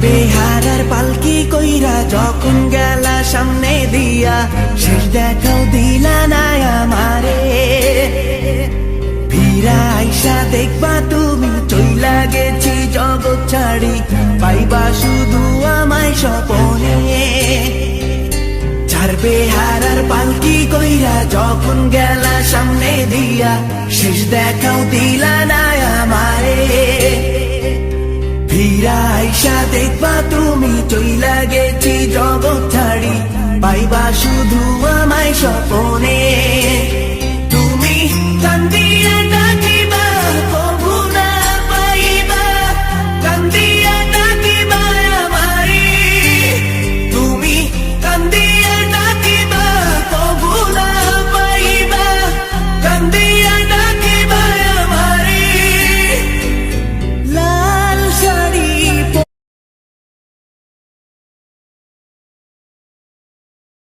বেহারার পালকি কইরা যখন গেলা সামনে দিয়া, শেষ দেখাও দিলা না আমারে। ফিরা আইসা দেখবা তুমি চইলা গেছি জগৎ ছাড়ি, পাইবা শুধু আমায় স্বপনে। চার বেহারার পালকি কইরা যখন গেলা সামনে দিয়া, শেষ দেখাও দিলা না আমারে। ফিরা আইসা দেখবা তুমি চইলা গেছি জগৎ ছাড়ি, পাইবা শুধু আমায় স্বপনে।